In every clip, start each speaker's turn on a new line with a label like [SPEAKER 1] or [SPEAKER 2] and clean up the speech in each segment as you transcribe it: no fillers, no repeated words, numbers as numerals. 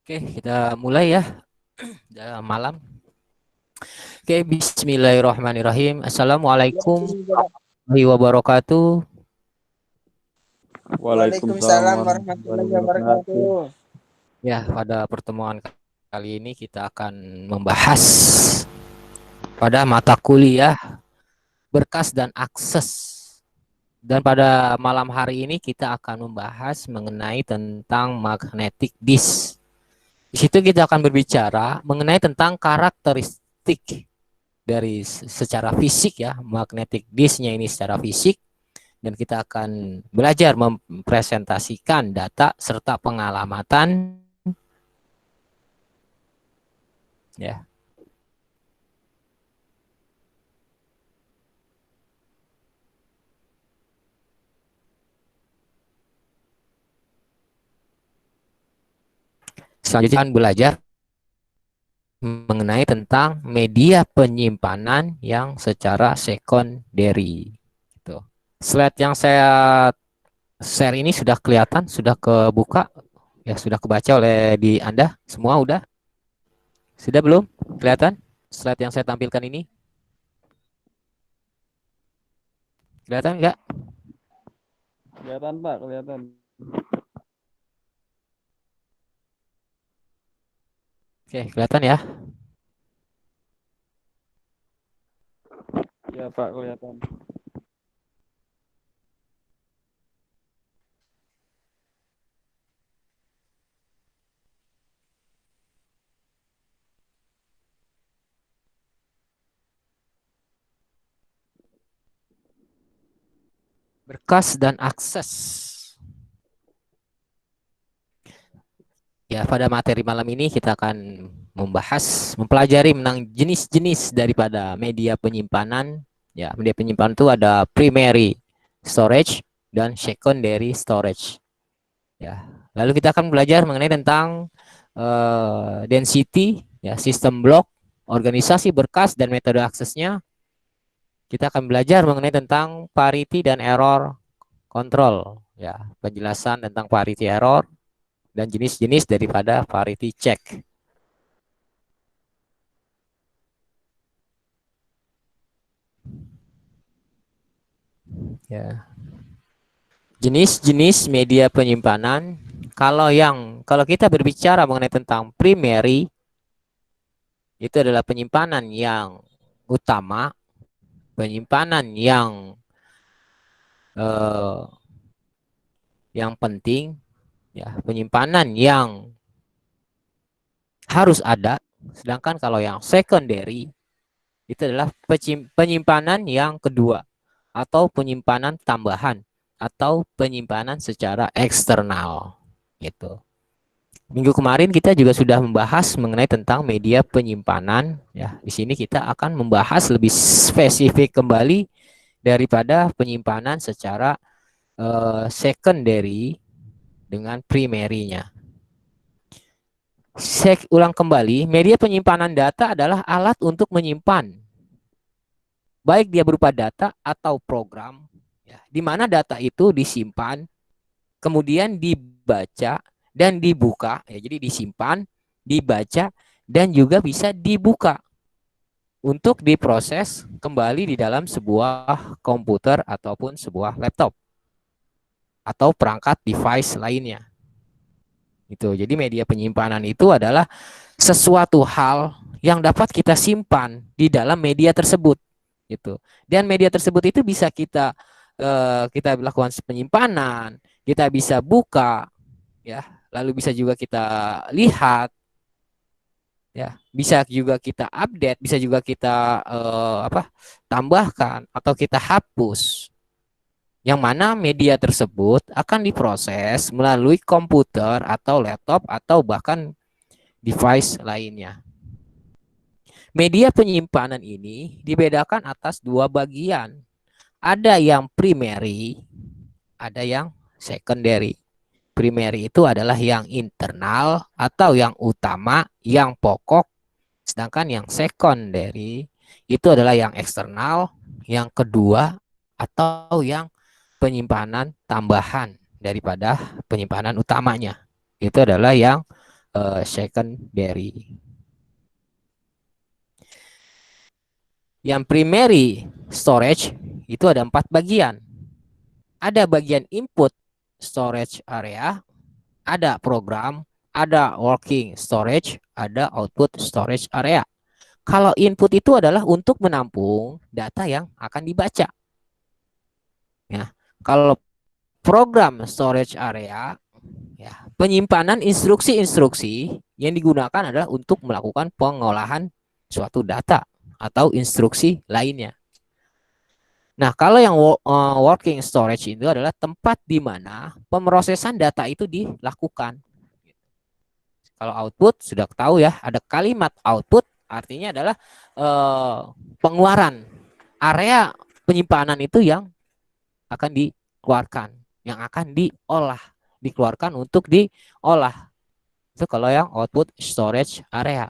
[SPEAKER 1] Oke, kita mulai ya. Udah malam. Oke, bismillahirrahmanirrahim. Assalamualaikum warahmatullahi wabarakatuh.
[SPEAKER 2] Waalaikumsalam
[SPEAKER 3] Waalaikumsalam
[SPEAKER 2] warahmatullahi
[SPEAKER 3] warahmatullahi
[SPEAKER 2] wabarakatuh.
[SPEAKER 3] wabarakatuh.
[SPEAKER 1] Ya, pada pertemuan kali ini kita akan membahas pada mata kuliah berkas dan akses. Dan pada malam hari ini kita akan membahas mengenai tentang magnetic disk. Di situ kita akan berbicara mengenai tentang karakteristik dari secara fisik ya, magnetic disknya ini secara fisik, dan kita akan belajar mempresentasikan data serta pengalamatan ya. Selanjutnya akan belajar mengenai tentang media penyimpanan yang secara secondary. Gitu. Slide yang saya share ini sudah kelihatan, sudah kebuka, ya sudah kebaca oleh di Anda semua udah? Sudah belum? Kelihatan slide yang saya tampilkan ini? Kelihatan enggak?
[SPEAKER 2] Kelihatan Pak, kelihatan.
[SPEAKER 1] Oke, kelihatan ya.
[SPEAKER 2] Ya Pak, kelihatan.
[SPEAKER 1] Berkas dan akses. Ya, pada materi malam ini kita akan mempelajari mengenai jenis-jenis daripada media penyimpanan. Ya, media penyimpanan itu ada primary storage dan secondary storage. Ya, lalu kita akan belajar mengenai tentang density, ya, sistem blok, organisasi berkas dan metode aksesnya. Kita akan belajar mengenai tentang parity dan error control, ya, penjelasan tentang parity error dan jenis-jenis daripada parity check. Ya. Jenis-jenis media penyimpanan, kalau kita berbicara mengenai tentang primary, itu adalah penyimpanan yang utama, penyimpanan eh, yang penting, ya, penyimpanan yang harus ada. Sedangkan kalau yang secondary itu adalah penyimpanan yang kedua atau penyimpanan tambahan atau penyimpanan secara eksternal gitu. Minggu kemarin kita juga sudah membahas mengenai tentang media penyimpanan ya. Di sini kita akan membahas lebih spesifik kembali daripada penyimpanan secara secondary dengan primary-nya. Ulang kembali, media penyimpanan data adalah alat untuk menyimpan, baik dia berupa data atau program, ya, di mana data itu disimpan, kemudian dibaca dan dibuka, ya, jadi disimpan, dibaca, dan juga bisa dibuka untuk diproses kembali di dalam sebuah komputer ataupun sebuah laptop atau perangkat device lainnya. Itu. Jadi media penyimpanan itu adalah sesuatu hal yang dapat kita simpan di dalam media tersebut. Gitu. Dan media tersebut itu bisa kita lakukan penyimpanan, kita bisa buka, ya, lalu bisa juga kita lihat, ya, bisa juga kita update, bisa juga kita tambahkan atau kita hapus. Yang mana media tersebut akan diproses melalui komputer atau laptop atau bahkan device lainnya. Media penyimpanan ini dibedakan atas dua bagian. Ada yang primary, ada yang secondary. Primary itu adalah yang internal atau yang utama, yang pokok. Sedangkan yang secondary itu adalah yang eksternal, yang kedua, atau yang penyimpanan tambahan daripada penyimpanan utamanya. Itu adalah yang secondary. Yang primary storage itu ada 4 bagian. Ada bagian input storage area, ada program, ada working storage, ada output storage area. Kalau input itu adalah untuk menampung data yang akan dibaca. Ya, kalau program storage area, ya, penyimpanan instruksi-instruksi yang digunakan adalah untuk melakukan pengolahan suatu data atau instruksi lainnya. Nah, kalau yang working storage itu adalah tempat di mana pemrosesan data itu dilakukan. Kalau output sudah tahu ya, ada kalimat output artinya adalah pengeluaran. Area penyimpanan itu yang akan dikeluarkan, yang akan diolah, dikeluarkan untuk diolah. Itu kalau yang output storage area.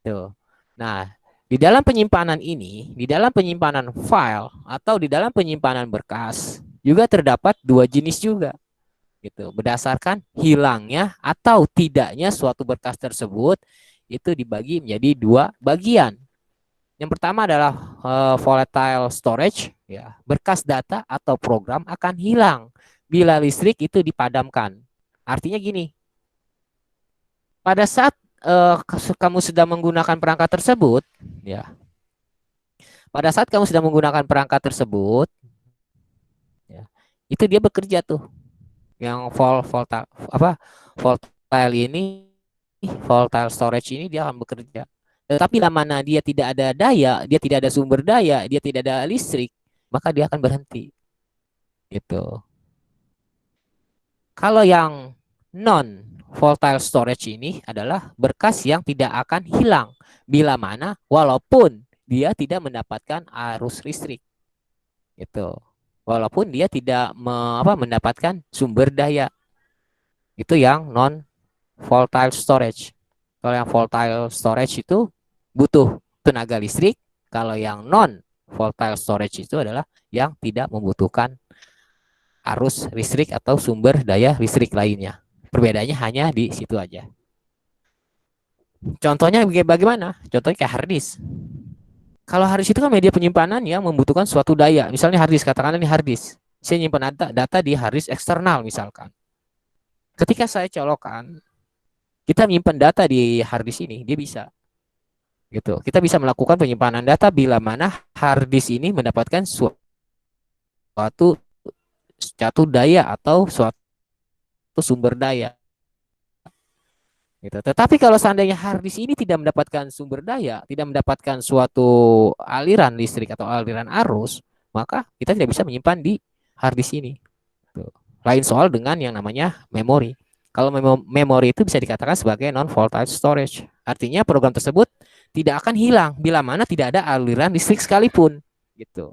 [SPEAKER 1] Tuh. Nah, di dalam penyimpanan ini, di dalam penyimpanan file atau di dalam penyimpanan berkas juga terdapat 2 jenis juga. Gitu. Berdasarkan hilangnya atau tidaknya suatu berkas tersebut itu dibagi menjadi 2 bagian. Yang pertama adalah volatile storage, ya. Berkas data atau program akan hilang bila listrik itu dipadamkan. Artinya gini. Pada saat kamu sedang menggunakan perangkat tersebut, ya. Pada saat kamu sedang menggunakan perangkat tersebut, ya, itu dia bekerja tuh. Yang volatile ini, volatile storage ini dia akan bekerja. Tetapi mana dia tidak ada daya, dia tidak ada sumber daya, dia tidak ada listrik, maka dia akan berhenti. Gitu. Kalau yang non volatile storage ini adalah berkas yang tidak akan hilang bila mana walaupun dia tidak mendapatkan arus listrik. Gitu. Walaupun dia tidak mendapatkan sumber daya. Itu yang non volatile storage. Kalau yang volatile storage itu butuh tenaga listrik, kalau yang non volatile storage itu adalah yang tidak membutuhkan arus listrik atau sumber daya listrik lainnya. Perbedaannya hanya di situ aja. Contohnya bagaimana? Contohnya kayak hard disk. Kalau hard disk itu kan media penyimpanan yang membutuhkan suatu daya. Misalnya hard disk, katakanlah ini hard disk. Saya nyimpan data di hard disk eksternal misalkan. Ketika saya colokkan, kita menyimpan data di hard disk ini, dia bisa. Gitu. Kita bisa melakukan penyimpanan data bila mana hard disk ini mendapatkan suatu daya atau suatu sumber daya. Gitu. Tetapi kalau seandainya hard disk ini tidak mendapatkan sumber daya, tidak mendapatkan suatu aliran listrik atau aliran arus, maka kita tidak bisa menyimpan di hard disk ini. Tuh. Lain soal dengan yang namanya memori. Kalau memori itu bisa dikatakan sebagai non-volatile storage. Artinya program tersebut tidak akan hilang bila mana tidak ada aliran listrik sekalipun. Gitu.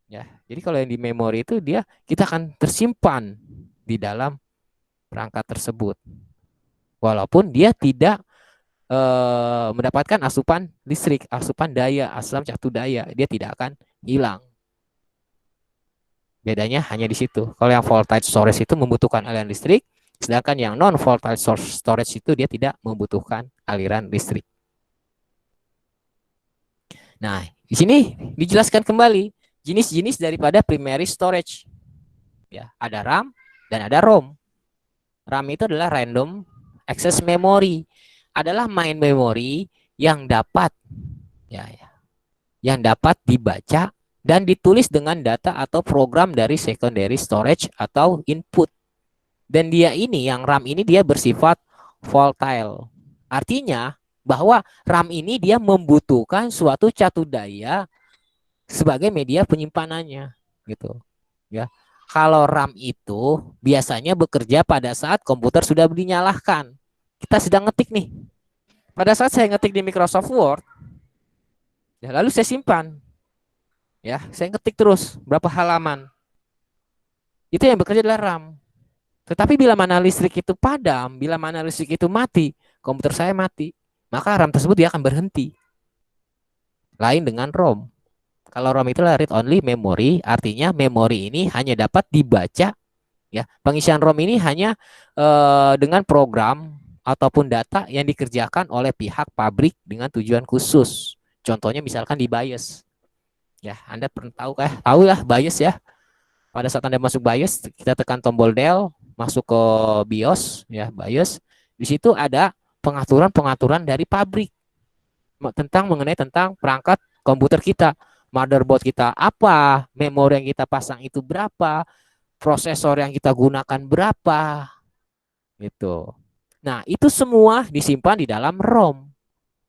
[SPEAKER 1] Ya, jadi kalau yang di memori itu kita akan tersimpan di dalam perangkat tersebut. Walaupun dia tidak mendapatkan asupan listrik, asupan daya, asupan catu daya, dia tidak akan hilang. Bedanya hanya di situ. Kalau yang voltage storage itu membutuhkan aliran listrik, sedangkan yang non voltage storage itu dia tidak membutuhkan aliran listrik. Nah, di sini dijelaskan kembali jenis-jenis daripada primary storage. Ya, ada RAM dan ada ROM. RAM itu adalah random access memory, adalah main memory yang dapat yang dapat dibaca dan ditulis dengan data atau program dari secondary storage atau input. Dan dia ini, yang RAM ini dia bersifat volatile. Artinya bahwa RAM ini dia membutuhkan suatu catu daya sebagai media penyimpanannya, gitu. Ya. Kalau RAM itu biasanya bekerja pada saat komputer sudah dinyalakan. Kita sedang ngetik nih. Pada saat saya ngetik di Microsoft Word, ya lalu saya simpan. Ya, saya ngetik terus berapa halaman. Itu yang bekerja adalah RAM. Tetapi bila mana listrik itu padam, bila mana listrik itu mati, komputer saya mati, maka RAM tersebut dia akan berhenti. Lain dengan ROM. Kalau ROM itu read only memory, artinya memori ini hanya dapat dibaca, ya. Pengisian ROM ini hanya dengan program ataupun data yang dikerjakan oleh pihak pabrik dengan tujuan khusus. Contohnya misalkan di BIOS. Ya, Anda pernah tahu kah? Tahu ya BIOS ya. Pada saat Anda masuk BIOS, kita tekan tombol del, masuk ke BIOS, ya BIOS. Di situ ada pengaturan-pengaturan dari pabrik tentang perangkat komputer kita, motherboard kita apa, memori yang kita pasang itu berapa, prosesor yang kita gunakan berapa, gitu. Nah, itu semua disimpan di dalam ROM,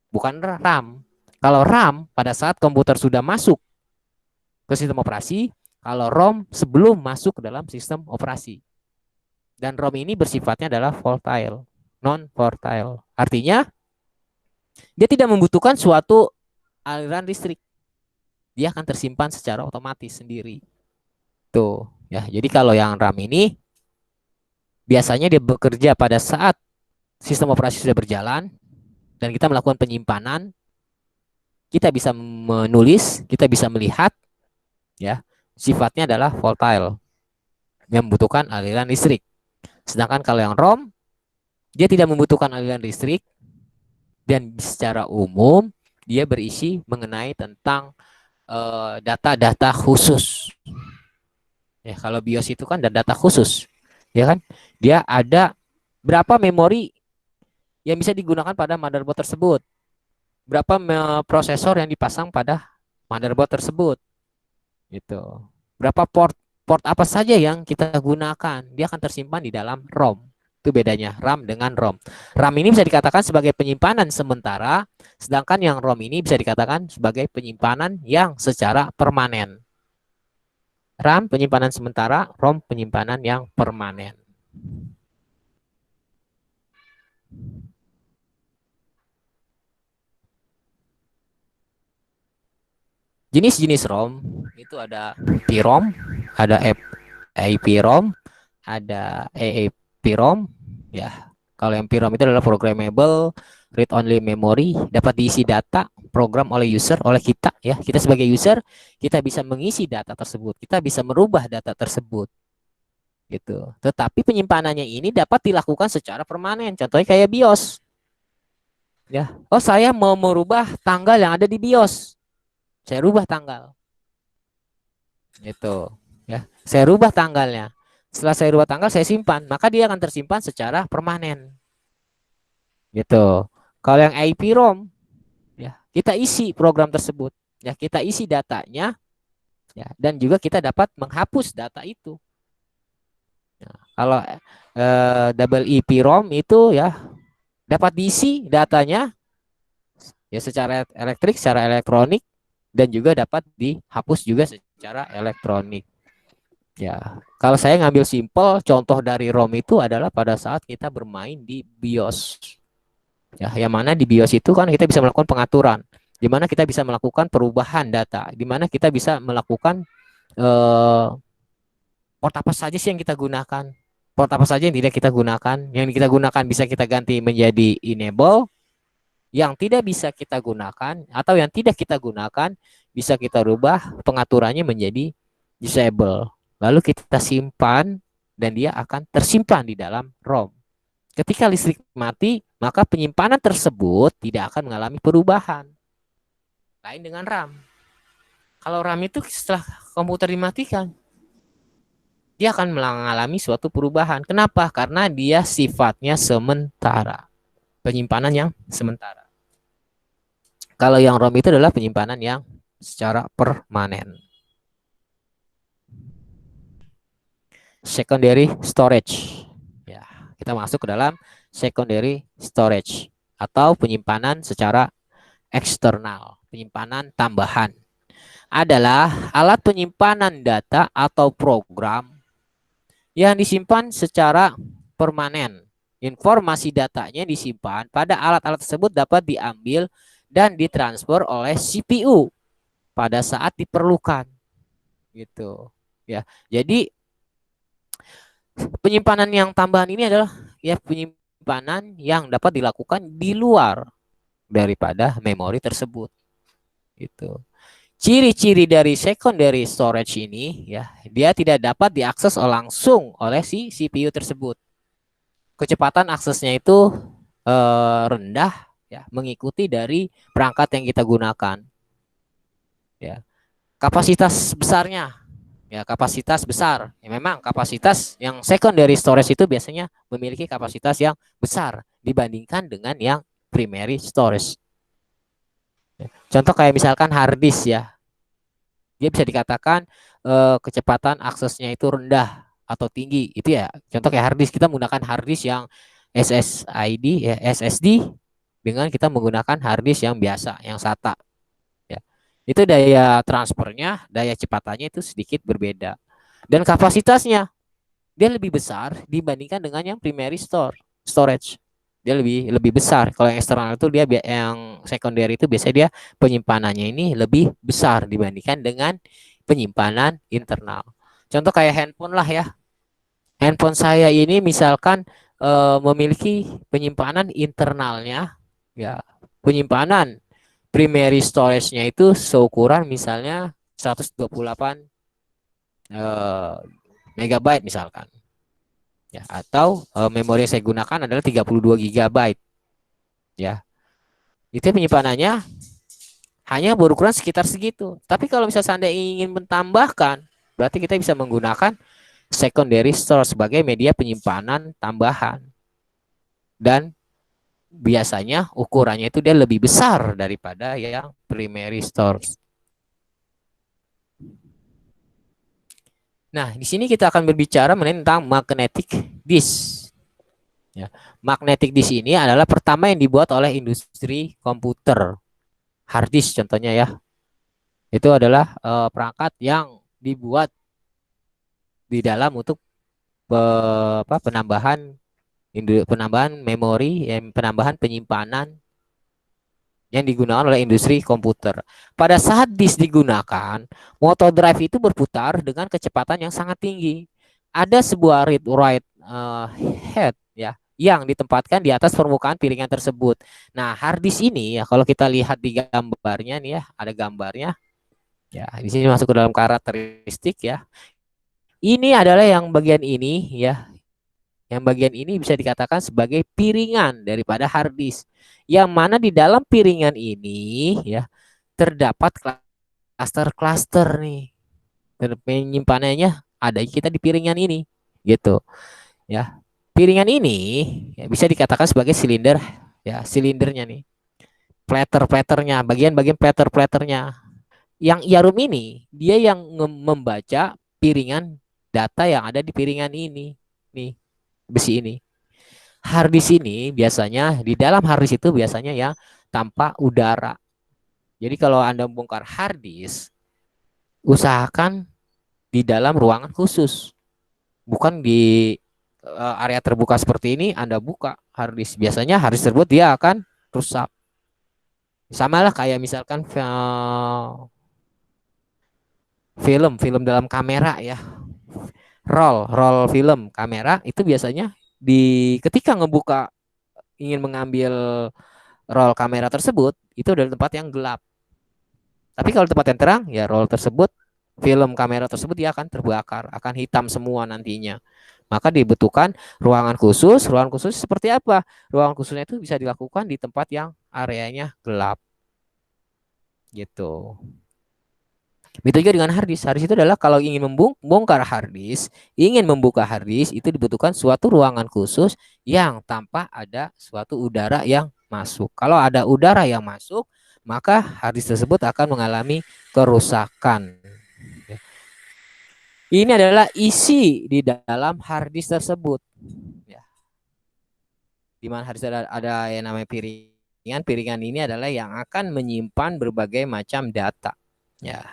[SPEAKER 1] bukan RAM. Kalau RAM pada saat komputer sudah masuk ke sistem operasi, kalau ROM sebelum masuk ke dalam sistem operasi. Dan ROM ini bersifatnya adalah volatile, non-volatile. Artinya, dia tidak membutuhkan suatu aliran listrik. Dia akan tersimpan secara otomatis sendiri. Tuh, ya. Jadi kalau yang RAM ini biasanya dia bekerja pada saat sistem operasi sudah berjalan dan kita melakukan penyimpanan, kita bisa menulis, kita bisa melihat, ya, sifatnya adalah volatile, yang membutuhkan aliran listrik. Sedangkan kalau yang ROM, dia tidak membutuhkan aliran listrik dan secara umum dia berisi mengenai tentang data-data khusus. Ya, kalau BIOS itu kan data khusus, ya kan? Dia ada berapa memori yang bisa digunakan pada motherboard tersebut, berapa prosesor yang dipasang pada motherboard tersebut, gitu. Berapa port apa saja yang kita gunakan, dia akan tersimpan di dalam ROM. Itu bedanya RAM dengan ROM. RAM ini bisa dikatakan sebagai penyimpanan sementara, sedangkan yang ROM ini bisa dikatakan sebagai penyimpanan yang secara permanen. RAM penyimpanan sementara, ROM penyimpanan yang permanen. Jenis-jenis ROM itu ada PROM, ada EEPROM, ada EEPROM, ya. Kalau yang PROM itu adalah programmable read only memory, dapat diisi data program oleh user, oleh kita, ya. Kita sebagai user, kita bisa mengisi data tersebut, kita bisa merubah data tersebut, gitu. Tetapi penyimpanannya ini dapat dilakukan secara permanen. Contohnya kayak BIOS, ya. Oh, saya mau merubah tanggal yang ada di BIOS, saya rubah tanggal, gitu, ya. Saya rubah tanggalnya. Setelah saya rubah tanggal, saya simpan, maka dia akan tersimpan secara permanen, gitu. Kalau yang EEPROM, ya, kita isi program tersebut, ya, kita isi datanya, ya, dan juga kita dapat menghapus data itu. Nah, kalau double EEPROM itu, ya, dapat diisi datanya, ya, secara elektrik, secara elektronik, dan juga dapat dihapus juga secara elektronik. Ya, kalau saya ngambil simpel contoh dari ROM itu adalah pada saat kita bermain di BIOS. Ya, yang mana di BIOS itu kan kita bisa melakukan pengaturan, di mana kita bisa melakukan perubahan data, di mana kita bisa melakukan port apa saja sih yang kita gunakan, port apa saja yang tidak kita gunakan, yang kita gunakan bisa kita ganti menjadi enable, yang tidak bisa kita gunakan atau yang tidak kita gunakan bisa kita rubah pengaturannya menjadi disable. Lalu kita simpan dan dia akan tersimpan di dalam ROM. Ketika listrik mati, maka penyimpanan tersebut tidak akan mengalami perubahan. Lain dengan RAM. Kalau RAM itu setelah komputer dimatikan, dia akan mengalami suatu perubahan. Kenapa? Karena dia sifatnya sementara. Penyimpanan yang sementara. Kalau yang ROM itu adalah penyimpanan yang secara permanen. Secondary storage. Ya, kita masuk ke dalam secondary storage atau penyimpanan secara eksternal, penyimpanan tambahan. Adalah alat penyimpanan data atau program yang disimpan secara permanen. Informasi datanya disimpan pada alat-alat tersebut dapat diambil dan ditransfer oleh CPU pada saat diperlukan. Gitu. Ya. Jadi penyimpanan yang tambahan ini adalah, ya, penyimpanan yang dapat dilakukan di luar daripada memori tersebut. Gitu. Ciri-ciri dari secondary storage ini, ya, dia tidak dapat diakses langsung oleh si CPU tersebut. Kecepatan aksesnya itu rendah ya, mengikuti dari perangkat yang kita gunakan ya. Kapasitas besarnya ya, kapasitas besar ya, memang kapasitas yang secondary storage itu biasanya memiliki kapasitas yang besar dibandingkan dengan yang primary storage. Contoh kayak misalkan hard disk ya, dia bisa dikatakan kecepatan aksesnya itu rendah atau tinggi itu ya. Contoh kayak hard disk, kita menggunakan hard disk yang SSID ya, SSD, dengan kita menggunakan hard disk yang biasa yang SATA ya. Itu daya transfernya, daya cepatannya itu sedikit berbeda. Dan kapasitasnya dia lebih besar dibandingkan dengan yang primary storage. Dia lebih lebih besar. Kalau yang eksternal itu dia, yang secondary itu biasanya dia penyimpanannya ini lebih besar dibandingkan dengan penyimpanan internal. Contoh kayak handphone lah ya. Handphone saya ini misalkan memiliki penyimpanan internalnya ya. Penyimpanan primary storage-nya itu seukuran misalnya 128 eh, megabyte misalkan ya, atau memori yang saya gunakan adalah 32 gigabyte ya. Itu penyimpanannya hanya berukuran sekitar segitu. Tapi kalau misalnya Anda ingin menambahkan, berarti kita bisa menggunakan secondary storage sebagai media penyimpanan tambahan. Dan biasanya ukurannya itu dia lebih besar daripada yang primary storage. Nah, di sini kita akan berbicara mengenai tentang magnetic disk. Ya. Magnetic disk ini adalah pertama yang dibuat oleh industri komputer. Hard disk contohnya ya. Itu adalah perangkat yang dibuat di dalam untuk penambahan penambahan memori, penambahan penyimpanan yang digunakan oleh industri komputer. Pada saat disk digunakan, motor drive itu berputar dengan kecepatan yang sangat tinggi. Ada sebuah read write head ya yang ditempatkan di atas permukaan piringan tersebut. Nah, hard disk ini ya, kalau kita lihat di gambarnya nih ya, ada gambarnya. Ya, di sini masuk ke dalam karakteristik ya. Ini adalah yang bagian ini ya. Yang bagian ini bisa dikatakan sebagai piringan daripada hard disk. Yang mana di dalam piringan ini ya terdapat klaster-klaster nih. Penyimpanannya ada kita di piringan ini gitu ya. Piringan ini ya, bisa dikatakan sebagai silinder ya, silindernya nih. Plater-platernya, bagian-bagian plater-platernya. Yang IARUM ini dia yang membaca piringan data yang ada di piringan ini nih, besi ini. Harddisk ini biasanya di dalam harddisk itu biasanya ya tanpa udara. Jadi kalau Anda bongkar harddisk, usahakan di dalam ruangan khusus, bukan di area terbuka seperti ini. Anda buka harddisk, biasanya harddisk tersebut dia akan rusak. Sama lah kayak misalkan film dalam kamera ya, roll film kamera itu biasanya ketika ngebuka ingin mengambil roll kamera tersebut itu adalah tempat yang gelap. Tapi kalau tempat yang terang ya roll tersebut, film kamera tersebut dia akan terbakar, akan hitam semua nantinya. Maka dibutuhkan ruangan khusus. Ruangan khusus seperti apa? Ruangan khususnya itu bisa dilakukan di tempat yang areanya gelap gitu. Begitu juga dengan harddisk. Harddisk itu adalah kalau ingin membongkar harddisk, ingin membuka harddisk itu dibutuhkan suatu ruangan khusus yang tanpa ada suatu udara yang masuk. Kalau ada udara yang masuk, maka harddisk tersebut akan mengalami kerusakan. Ini adalah isi di dalam harddisk tersebut. Ya. Di mana harddisk ada yang namanya piringan. Piringan ini adalah yang akan menyimpan berbagai macam data. Ya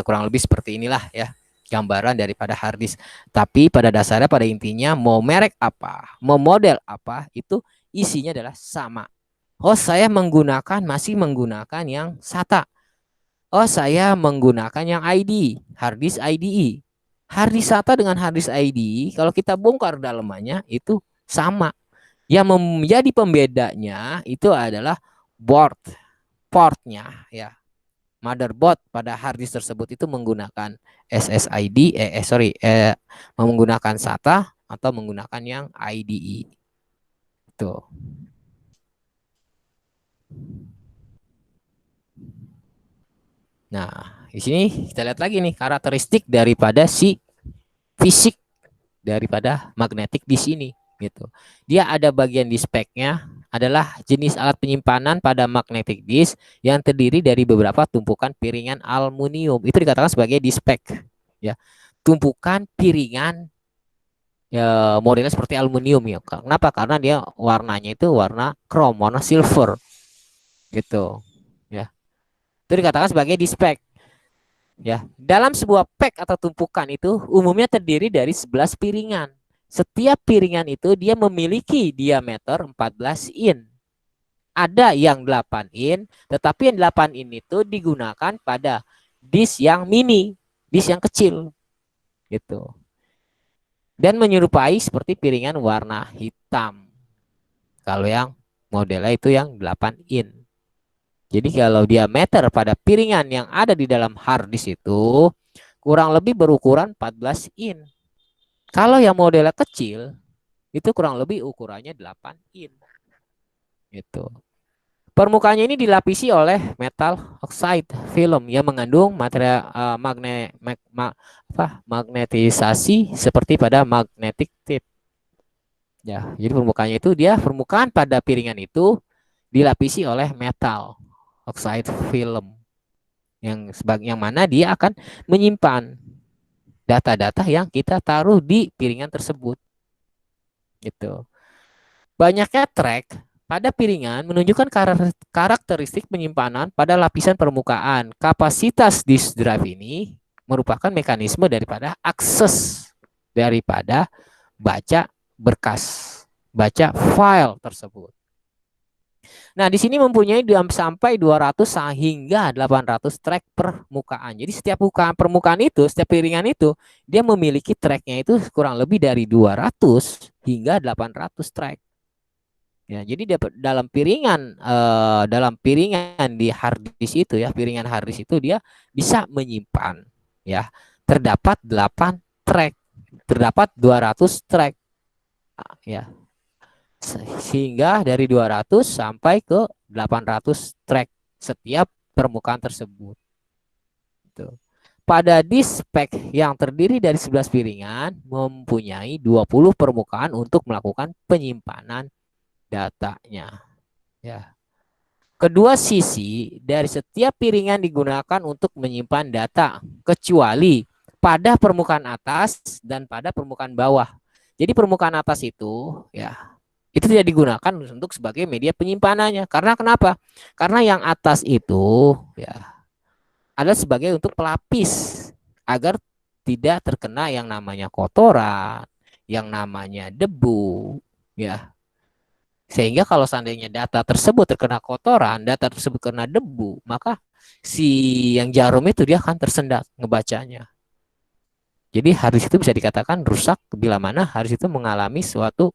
[SPEAKER 1] kurang lebih seperti inilah ya gambaran daripada harddisk. Tapi pada dasarnya, pada intinya, mau merek apa, mau model apa, itu isinya adalah sama. Oh, saya masih menggunakan yang SATA. Oh, saya menggunakan yang ID, harddisk IDE. Harddisk SATA dengan harddisk IDE, kalau kita bongkar dalamannya itu sama. Yang menjadi pembedanya itu adalah portnya ya. Motherboard pada harddisk tersebut itu menggunakan SSID, menggunakan SATA atau menggunakan yang IDE. Tuh. Nah, di sini kita lihat lagi nih karakteristik daripada si fisik daripada magnetic disk ini gitu. Dia ada bagian di speknya adalah jenis alat penyimpanan pada magnetic disk yang terdiri dari beberapa tumpukan piringan aluminium. Itu dikatakan sebagai dispek ya. Tumpukan piringan ya modelnya seperti aluminium ya. Kenapa? Karena dia warnanya itu warna chrome, warna silver gitu ya. Itu dikatakan sebagai dispek. Ya, dalam sebuah pack atau tumpukan itu umumnya terdiri dari 11 piringan. Setiap piringan itu dia memiliki diameter 14 in. Ada yang 8 in, tetapi yang 8 in itu digunakan pada disk yang mini, disk yang kecil. Gitu. Dan menyerupai seperti piringan warna hitam. Kalau yang modelnya itu yang 8 in. Jadi kalau diameter pada piringan yang ada di dalam hard disk itu kurang lebih berukuran 14 in. Kalau yang modelnya kecil, itu kurang lebih ukurannya 8 in. Gitu. Permukaannya ini dilapisi oleh metal oxide film yang mengandung material magnetisasi seperti pada magnetic tape. Ya, jadi permukaannya itu dia permukaan pada piringan itu dilapisi oleh metal oxide film yang mana dia akan menyimpan data-data yang kita taruh di piringan tersebut gitu. Banyaknya track pada piringan menunjukkan karakteristik penyimpanan pada lapisan permukaan. Kapasitas disk drive ini merupakan mekanisme daripada akses daripada baca berkas, baca file tersebut. Nah, di sini mempunyai sampai 200 hingga 800 track permukaan. Jadi setiap permukaan itu, setiap piringan itu, dia memiliki tracknya itu kurang lebih dari 200 hingga 800 track. Ya, jadi dalam piringan di hard disk itu ya, piringan hard disk itu dia bisa menyimpan ya, terdapat 8 track, terdapat 200 track ya. Sehingga dari 200 sampai ke 800 track setiap permukaan tersebut. Gitu. Pada disk spek yang terdiri dari 11 piringan mempunyai 20 permukaan untuk melakukan penyimpanan datanya. Ya. Kedua sisi dari setiap piringan digunakan untuk menyimpan data, kecuali pada permukaan atas dan pada permukaan bawah. Jadi permukaan atas itu ya itu tidak digunakan untuk sebagai media penyimpanannya. Karena kenapa? Karena yang atas itu ya adalah sebagai untuk pelapis agar tidak terkena yang namanya kotoran, yang namanya debu, ya. Sehingga kalau seandainya data tersebut terkena kotoran, data tersebut kena debu, maka si yang jarum itu dia akan tersendat ngebacanya. Jadi harus itu bisa dikatakan rusak bila mana harus itu mengalami suatu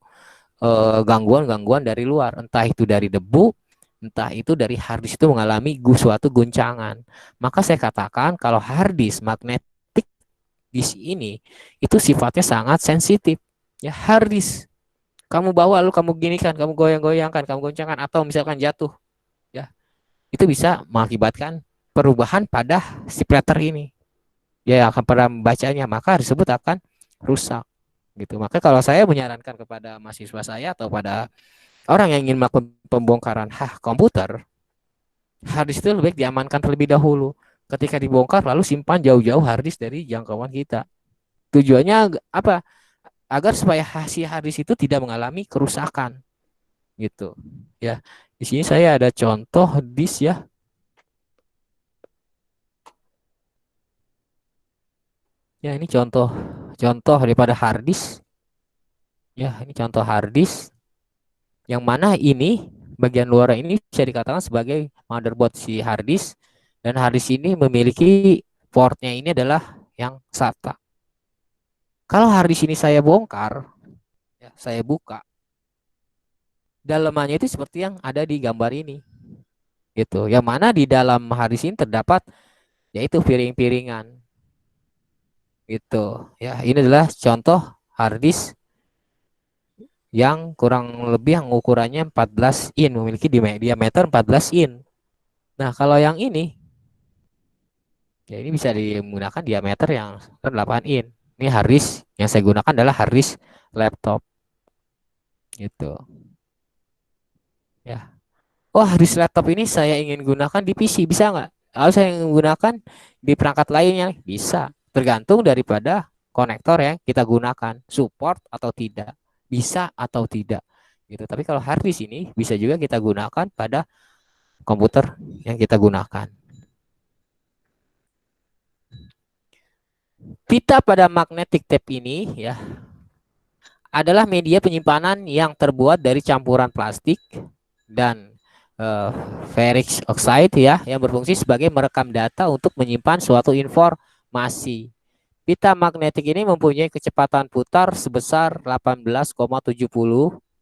[SPEAKER 1] gangguan-gangguan dari luar, entah itu dari debu, entah itu dari hard disk itu mengalami suatu guncangan. Maka saya katakan kalau hard disk magnetic disk ini itu sifatnya sangat sensitif. Ya hard disk kamu bawa lalu kamu ginikan, kamu goyang-goyangkan, kamu goncangkan atau misalkan jatuh, ya itu bisa mengakibatkan perubahan pada si platter ini. Ya akan pada membacanya, maka tersebut akan rusak gitu. Maka kalau saya menyarankan kepada mahasiswa saya atau pada orang yang ingin melakukan pembongkaran komputer, harddisk itu lebih baik diamankan terlebih dahulu. Ketika dibongkar, lalu simpan jauh-jauh harddisk dari jangkauan kita. Tujuannya apa? Agar supaya hasil harddisk itu tidak mengalami kerusakan, gitu. Ya, di sini saya ada contoh disk ya. Ya, ini contoh daripada harddisk. Ya, ini contoh harddisk. Yang mana ini bagian luar ini bisa dikatakan sebagai motherboard si harddisk, dan harddisk ini memiliki portnya ini adalah yang SATA. Kalau harddisk ini saya bongkar, ya, saya buka, dalamannya itu seperti yang ada di gambar ini, gitu. Yang mana di dalam harddisk ini terdapat yaitu piring-piringan, gitu. Ya, ini adalah contoh harddisk yang kurang lebih yang ukurannya 14 in, memiliki diameter 14 in. Nah, kalau yang ini ya ini bisa digunakan diameter yang 8 in. Ini hard disk yang saya gunakan adalah hard disk laptop gitu. Ya. Oh, hard disk laptop ini saya ingin gunakan di PC, bisa nggak? Kalau saya ingin gunakan di perangkat lainnya, bisa. Tergantung daripada konektor yang kita gunakan, support atau tidak, bisa atau tidak. Gitu. Tapi kalau hard disk ini bisa juga kita gunakan pada komputer yang kita gunakan. Pita pada magnetic tape ini ya adalah media penyimpanan yang terbuat dari campuran plastik dan ferric oxide ya yang berfungsi sebagai merekam data untuk menyimpan suatu informasi. Pita magnetik ini mempunyai kecepatan putar sebesar 18,70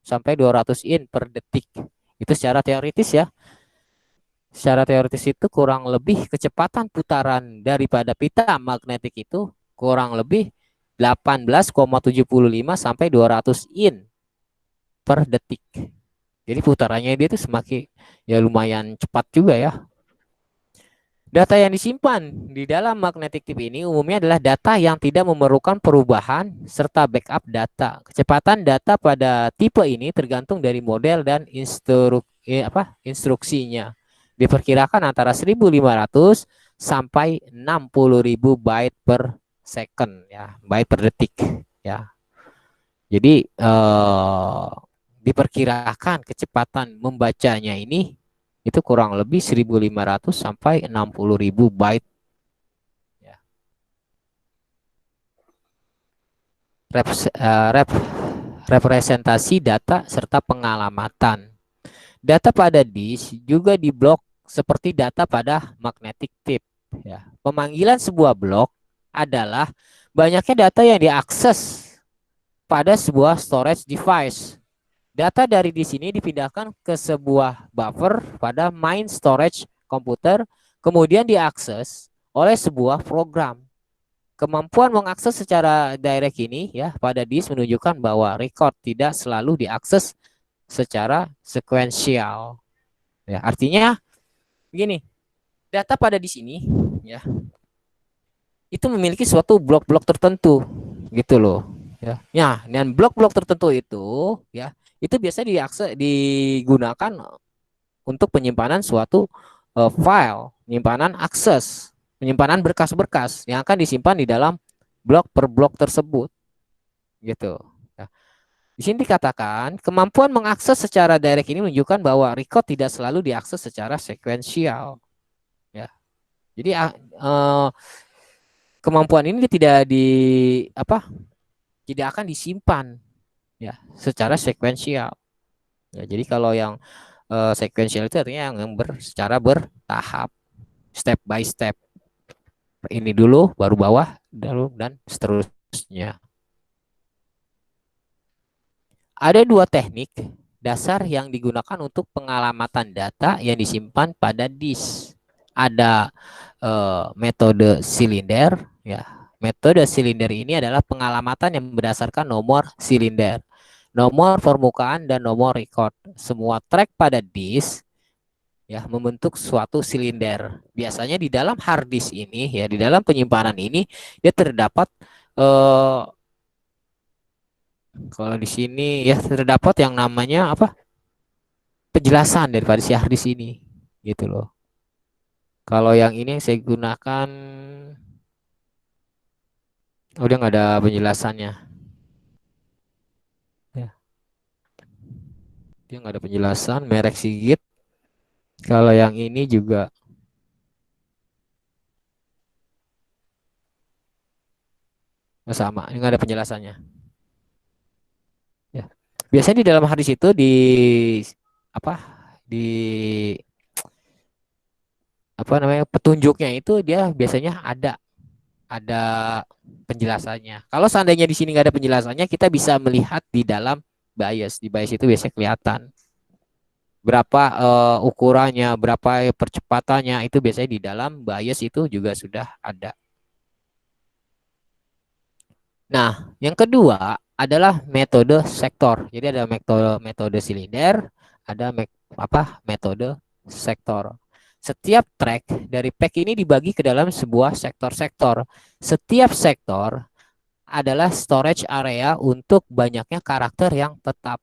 [SPEAKER 1] sampai 200 in per detik. Itu secara teoritis ya. Secara teoritis itu kurang lebih kecepatan putaran daripada pita magnetik itu kurang lebih 18,75 sampai 200 in per detik. Jadi putarannya dia itu semakin ya lumayan cepat juga ya. Data yang disimpan di dalam magnetic tape ini umumnya adalah data yang tidak memerlukan perubahan serta backup data. Kecepatan data pada tipe ini tergantung dari model dan instruksinya. Diperkirakan antara 1.500 sampai 60.000 byte per second ya, byte per detik ya. Jadi diperkirakan kecepatan membacanya ini itu kurang lebih 1.500 sampai 60.000 byte ya. Representasi data serta pengalamatan. Data pada disk juga diblok seperti data pada magnetic tape ya. Pemanggilan sebuah blok adalah banyaknya data yang diakses pada sebuah storage device. Data dari di sini dipindahkan ke sebuah buffer pada main storage komputer, kemudian diakses oleh sebuah program. Kemampuan mengakses secara direct ini ya pada disk menunjukkan bahwa record tidak selalu diakses secara sekuensial. Ya, artinya begini, data pada di sini ya itu memiliki suatu blok-blok tertentu gitu loh. Ya, dan blok-blok tertentu itu ya itu biasa digunakan untuk penyimpanan suatu file, penyimpanan akses, penyimpanan berkas-berkas yang akan disimpan di dalam blok per blok tersebut, gitu. Ya. Di sini dikatakan kemampuan mengakses secara direct ini menunjukkan bahwa record tidak selalu diakses secara sekuensial. Ya, jadi kemampuan ini tidak tidak akan disimpan ya secara sekuensial. Ya, jadi kalau yang sekuensial itu artinya yang secara bertahap, step by step. Ini dulu, baru bawah, lalu dan seterusnya. Ada dua teknik dasar yang digunakan untuk pengalamatan data yang disimpan pada disk. Ada metode silinder, ya. Metode silinder ini adalah pengalamatan yang berdasarkan nomor silinder, nomor permukaan dan nomor record. Semua track pada disk ya membentuk suatu silinder. Biasanya di dalam hard disk ini ya di dalam penyimpanan ini dia terdapat kalau di sini ya terdapat yang namanya apa? Penjelasan daripada si hard disk ini gitu loh. Kalau yang ini saya gunakan udah nggak ada penjelasannya. Ya. Dia nggak ada penjelasan merek Sigit. Kalau yang ini juga sama, ini nggak ada penjelasannya. Ya. Biasanya di dalam hadis itu apa di apa namanya petunjuknya itu dia biasanya ada penjelasannya. Kalau seandainya di sini nggak ada penjelasannya, kita bisa melihat di dalam bias. Di bias itu biasanya kelihatan berapa ukurannya, berapa percepatannya itu biasanya di dalam bias itu juga sudah ada. Nah, yang kedua adalah metode sektor. Jadi ada metode silinder, ada metode sektor. Setiap track dari pack ini dibagi ke dalam sebuah sektor-sektor. Setiap sektor adalah storage area untuk banyaknya karakter yang tetap.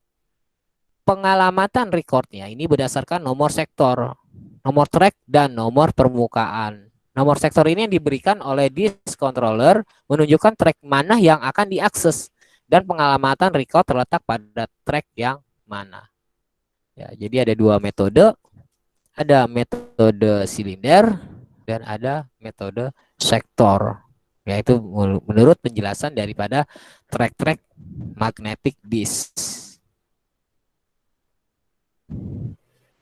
[SPEAKER 1] Pengalamatan recordnya ini berdasarkan nomor sektor, nomor track, dan nomor permukaan. Nomor sektor ini yang diberikan oleh disk controller menunjukkan track mana yang akan diakses, dan pengalamatan record terletak pada track yang mana. Ya, jadi ada dua metode, ada metode silinder dan ada metode sektor. Yaitu menurut penjelasan daripada track-track magnetic disk.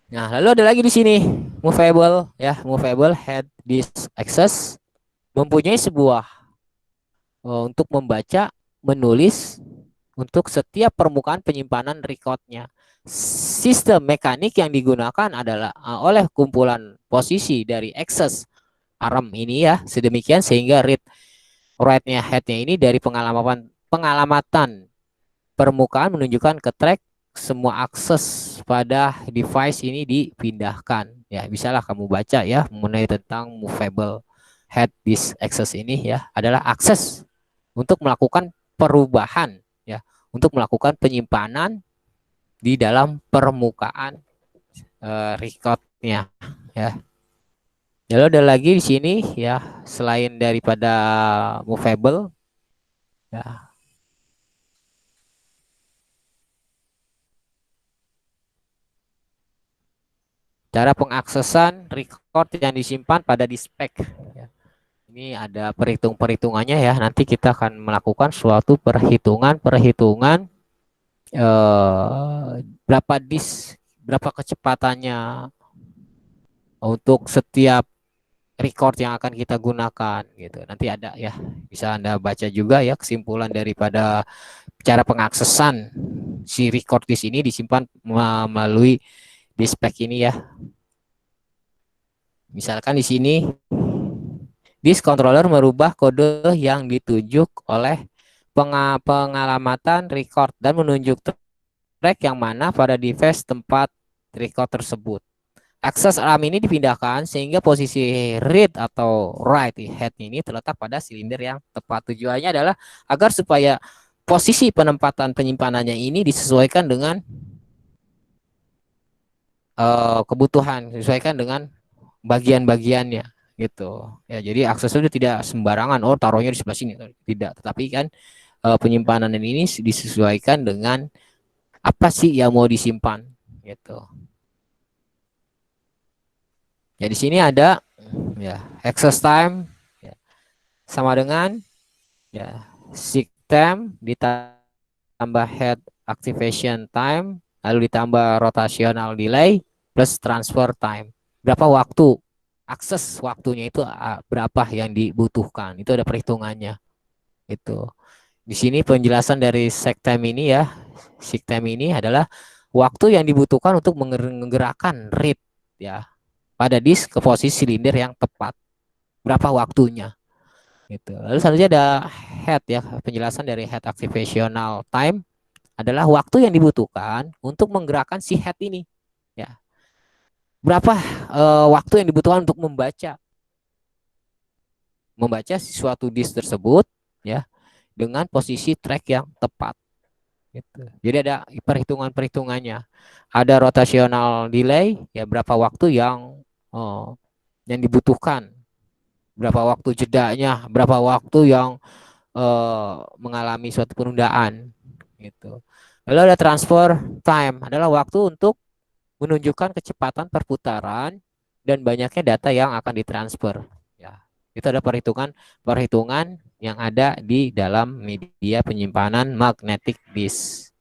[SPEAKER 1] Nah, lalu ada lagi di sini movable head disk access mempunyai sebuah untuk membaca, menulis untuk setiap permukaan penyimpanan recordnya. Sistem mekanik yang digunakan adalah oleh kumpulan posisi dari access arm ini ya, sedemikian sehingga read write-nya headnya ini dari pengalamatan permukaan menunjukkan ke track. Semua akses pada device ini dipindahkan. Ya, bisalah kamu baca ya mengenai tentang movable head disk access ini ya, adalah akses untuk melakukan perubahan ya, untuk melakukan penyimpanan di dalam permukaan recordnya ya. Lalu ada lagi di sini ya, selain daripada movable ya, cara pengaksesan record yang disimpan pada dispek. Ya. Ini ada perhitungannya ya. Nanti kita akan melakukan suatu perhitungan berapa disk, berapa kecepatannya untuk setiap record yang akan kita gunakan gitu. Nanti ada ya, bisa Anda baca juga ya kesimpulan daripada cara pengaksesan si record disk ini disimpan melalui dispek ini ya. Misalkan di sini disk controller merubah kode yang ditunjuk oleh pengalamatan record dan menunjuk track yang mana pada device tempat record tersebut. Akses RAM ini dipindahkan sehingga posisi read atau write head ini terletak pada silinder yang tepat. Tujuannya adalah agar supaya posisi penempatan penyimpanannya ini disesuaikan dengan kebutuhan, disesuaikan dengan bagian-bagiannya gitu. Ya, jadi akses itu tidak sembarangan, oh taruhnya di sebelah sini. Tidak, tetapi kan penyimpanan ini disesuaikan dengan apa sih yang mau disimpan gitu. Ya, di sini ada ya access time ya, sama dengan ya seek time ditambah head activation time lalu ditambah rotational delay plus transfer time. Berapa waktu akses waktunya itu berapa yang dibutuhkan. Itu ada perhitungannya. Itu. Di sini penjelasan dari seek time ini ya. Seek time ini adalah waktu yang dibutuhkan untuk menggerakkan read ya pada disk ke posisi silinder yang tepat. Berapa waktunya? Gitu. Lalu selanjutnya ada head ya, penjelasan dari head activational time adalah waktu yang dibutuhkan untuk menggerakkan si head ini. Ya. Berapa waktu yang dibutuhkan untuk membaca suatu disk tersebut ya dengan posisi track yang tepat. Gitu. Jadi ada perhitungannya. Ada rotational delay ya, berapa waktu yang dibutuhkan, berapa waktu jedanya, berapa waktu yang mengalami suatu penundaan gitu. Lalu ada transfer time, adalah waktu untuk menunjukkan kecepatan perputaran dan banyaknya data yang akan ditransfer ya. Itu ada perhitungan yang ada di dalam media penyimpanan magnetic disk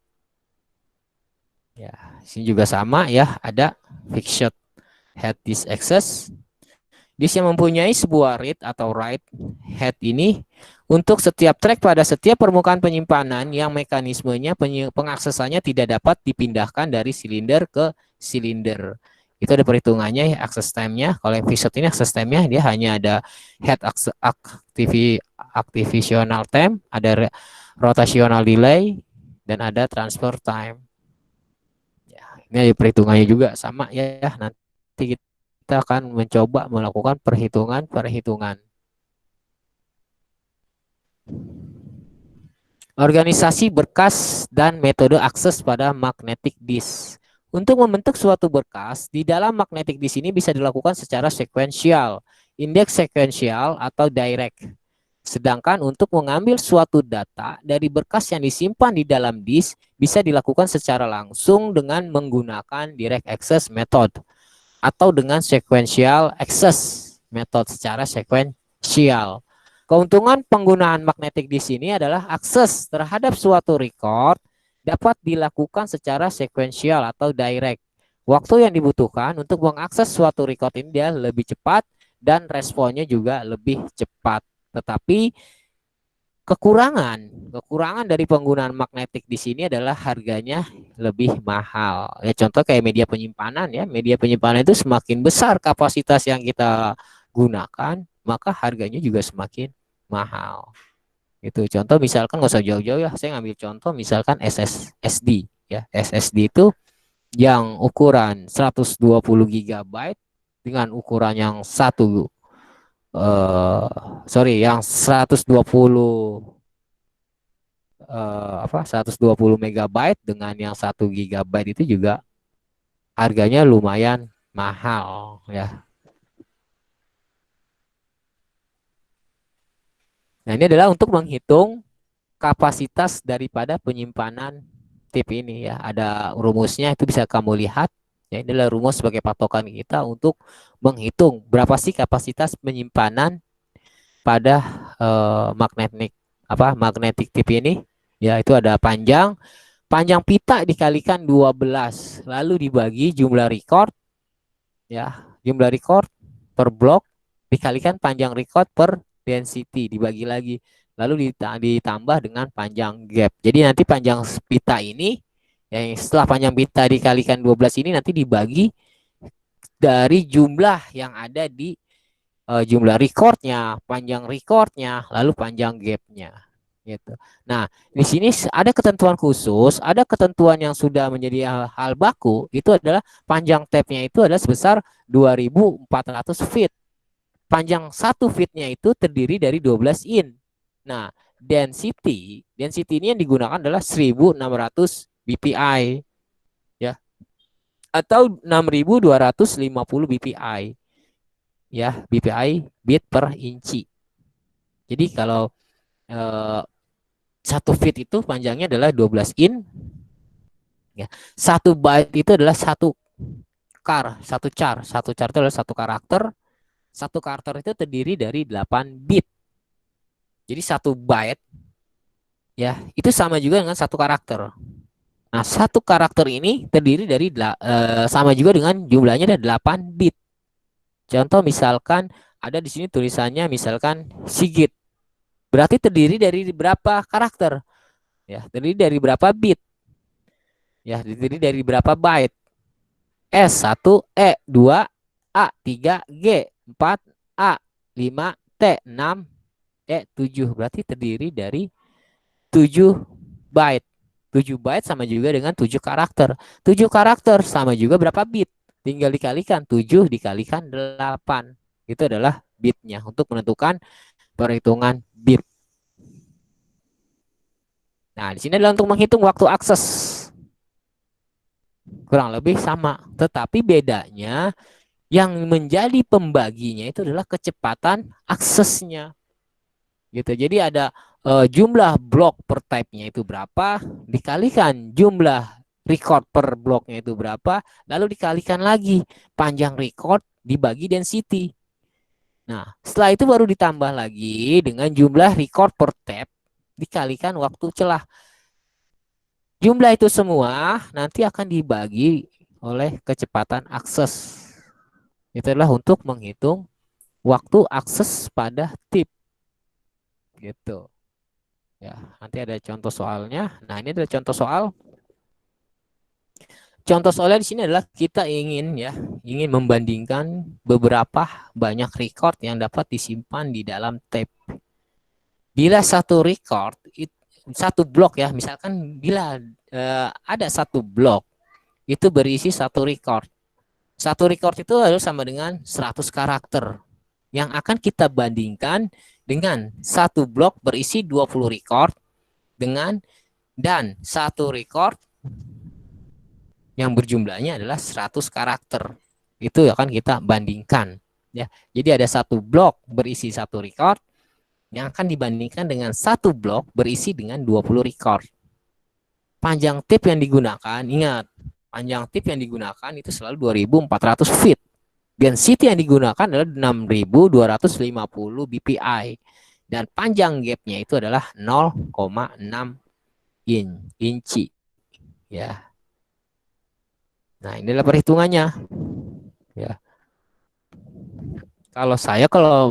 [SPEAKER 1] ya. Sini juga sama ya, ada fixed head disk access. Disk yang mempunyai sebuah read atau write head ini untuk setiap track pada setiap permukaan penyimpanan yang mekanismenya pengaksesannya tidak dapat dipindahkan dari silinder ke silinder. Itu ada perhitungannya ya, access time-nya. Kalau yang fixed ini access time-nya dia hanya ada head activational time, ada rotational delay, dan ada transfer time. Ya, ini perhitungannya juga sama ya. Nanti kita akan mencoba melakukan perhitungan. Organisasi berkas dan metode akses pada magnetic disk. Untuk membentuk suatu berkas di dalam magnetic disk ini bisa dilakukan secara sekuensial, indeks sekuensial atau direct. Sedangkan untuk mengambil suatu data dari berkas yang disimpan di dalam disk bisa dilakukan secara langsung dengan menggunakan direct access method atau dengan sequential access method secara sekuensial. Keuntungan penggunaan magnetic disk ini adalah akses terhadap suatu record dapat dilakukan secara sekuensial atau direct. Waktu yang dibutuhkan untuk mengakses suatu record ini dia lebih cepat dan responnya juga lebih cepat. Tetapi kekurangan dari penggunaan magnetic di sini adalah harganya lebih mahal. Ya contoh kayak media penyimpanan ya. Media penyimpanan itu semakin besar kapasitas yang kita gunakan, maka harganya juga semakin mahal. Itu contoh misalkan nggak usah jauh-jauh ya. Saya ngambil contoh misalkan SSD ya. SSD itu yang ukuran 120 GB dengan ukuran yang yang 120 megabyte dengan yang 1 GB itu juga harganya lumayan mahal ya. Nah, ini adalah untuk menghitung kapasitas daripada penyimpanan tip ini ya. Ada rumusnya, itu bisa kamu lihat. Ya, ini adalah rumus sebagai patokan kita untuk menghitung berapa sih kapasitas penyimpanan pada magnetic tip ini. Ya, itu ada panjang pita dikalikan 12 lalu dibagi jumlah record ya, jumlah record per blok dikalikan panjang record per density dibagi lagi lalu ditambah dengan panjang gap. Jadi nanti panjang pita ini yang setelah panjang pita dikalikan 12 ini nanti dibagi dari jumlah yang ada di jumlah recordnya, panjang recordnya, lalu panjang gapnya gitu. Nah, di sini ada ketentuan khusus, ada ketentuan yang sudah menjadi hal baku, itu adalah panjang tape-nya itu adalah sebesar 2400 feet. Panjang 1 feet-nya itu terdiri dari 12 in. Nah, density ini yang digunakan adalah 1600 BPI ya. Atau 6250 BPI. Ya, BPI bit per inci. Jadi kalau 1 feet itu panjangnya adalah 12 in. Ya. 1 byte itu adalah 1 char. 1 char itu adalah 1 karakter. 1 karakter itu terdiri dari 8 bit. Jadi 1 byte ya, itu sama juga dengan 1 karakter. Nah, 1 karakter ini terdiri dari sama juga dengan jumlahnya ada 8 bit. Contoh misalkan ada di sini tulisannya misalkan Sigit. Berarti terdiri dari berapa karakter? Ya, terdiri dari berapa bit? Ya, terdiri dari berapa byte? S1, E2, A3, G4, A5, T6, E7. Berarti terdiri dari 7 byte. 7 byte sama juga dengan 7 karakter. 7 karakter sama juga berapa bit? Tinggal dikalikan 7 dikalikan 8. Itu adalah bitnya untuk menentukan perhitungan bit. Nah, di sini adalah untuk menghitung waktu akses. Kurang lebih sama, tetapi bedanya yang menjadi pembaginya itu adalah kecepatan aksesnya. Gitu. Jadi ada jumlah blok per type-nya itu berapa, dikalikan jumlah record per bloknya itu berapa, lalu dikalikan lagi panjang record dibagi density. Nah, setelah itu baru ditambah lagi dengan jumlah record per tab dikalikan waktu celah. Jumlah itu semua nanti akan dibagi oleh kecepatan akses. Itu adalah untuk menghitung waktu akses pada tip. Gitu. Ya, nanti ada contoh soalnya. Nah, ini adalah contoh soal. Contoh soalnya di sini adalah kita ingin membandingkan beberapa banyak record yang dapat disimpan di dalam tape. Bila satu record satu blok ya, misalkan bila ada satu blok itu berisi satu record. Satu record itu adalah sama dengan 100 karakter yang akan kita bandingkan dengan satu blok berisi 20 record dengan dan satu record yang berjumlahnya adalah 100 karakter. Itu akan kita bandingkan ya. Jadi ada satu blok berisi satu record yang akan dibandingkan dengan satu blok berisi dengan 20 record. Panjang tip yang digunakan, ingat, panjang tip yang digunakan itu selalu 2400 feet. Density yang digunakan adalah 6250 bpi. Dan panjang gapnya itu adalah 0,6 inci. Ya. Nah, ini adalah perhitungannya. Ya. Kalau